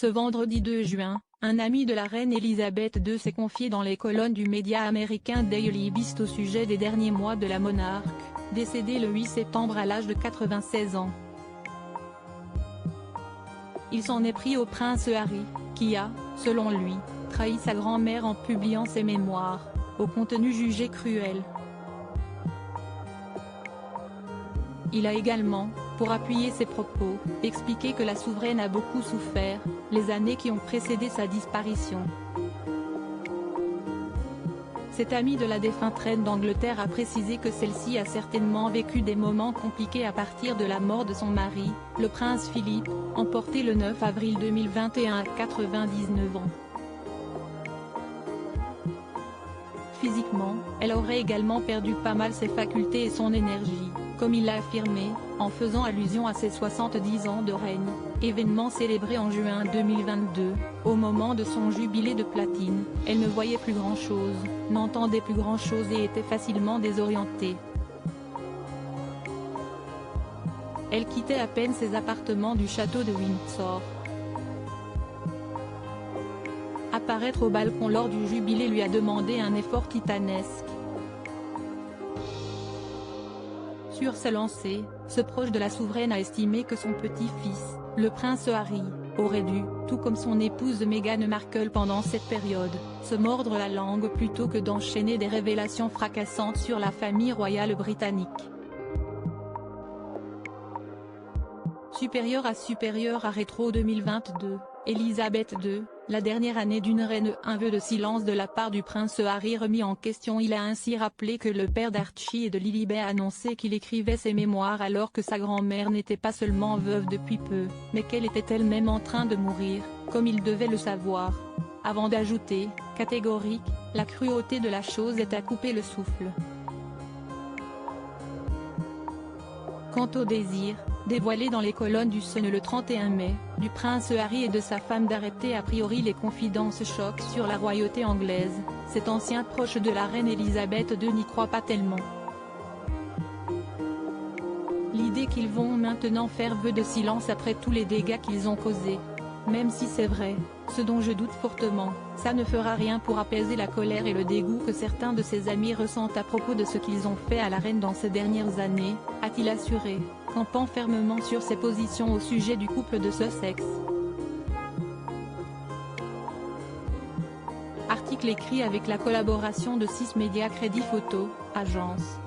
Ce vendredi 2 juin, un ami de la reine Elisabeth II s'est confié dans les colonnes du média américain Daily Beast au sujet des derniers mois de la monarque, décédée le 8 septembre à l'âge de 96 ans. Il s'en est pris au prince Harry, qui a, selon lui, trahi sa grand-mère en publiant ses mémoires, au contenu jugé cruel. Il a également, pour appuyer ses propos, expliqué que la souveraine a beaucoup souffert, les années qui ont précédé sa disparition. Cet ami de la défunte reine d'Angleterre a précisé que celle-ci a certainement vécu des moments compliqués à partir de la mort de son mari, le prince Philippe, emporté le 9 avril 2021 à 99 ans. Physiquement, elle aurait également perdu pas mal ses facultés et son énergie, comme il l'a affirmé, en faisant allusion à ses 70 ans de règne, événement célébré en juin 2022, au moment de son jubilé de platine. Elle ne voyait plus grand-chose, n'entendait plus grand-chose et était facilement désorientée. Elle quittait à peine ses appartements du château de Windsor. Apparaître au balcon lors du jubilé lui a demandé un effort titanesque. Sur sa lancée, ce proche de la souveraine a estimé que son petit-fils, le prince Harry, aurait dû, tout comme son épouse Meghan Markle pendant cette période, se mordre la langue plutôt que d'enchaîner des révélations fracassantes sur la famille royale britannique. Supérieur à Rétro 2022, Elisabeth II, la dernière année d'une reine. Un vœu de silence de la part du prince Harry remis en question. Il a ainsi rappelé que le père d'Archie et de Lilibet a annoncé qu'il écrivait ses mémoires alors que sa grand-mère n'était pas seulement veuve depuis peu, mais qu'elle était elle-même en train de mourir, comme il devait le savoir. Avant d'ajouter, catégorique, la cruauté de la chose est à couper le souffle. Quant au désir, dévoilé dans les colonnes du Sun le 31 mai, du prince Harry et de sa femme d'arrêter a priori les confidences choc sur la royauté anglaise, cet ancien proche de la reine Elisabeth II n'y croit pas tellement. L'idée qu'ils vont maintenant faire vœu de silence après tous les dégâts qu'ils ont causés. Même si c'est vrai, ce dont je doute fortement, ça ne fera rien pour apaiser la colère et le dégoût que certains de ses amis ressentent à propos de ce qu'ils ont fait à la reine dans ces dernières années, a-t-il assuré, campant fermement sur ses positions au sujet du couple de Sussex. Article écrit avec la collaboration de 6 médias Crédit Photo, agence.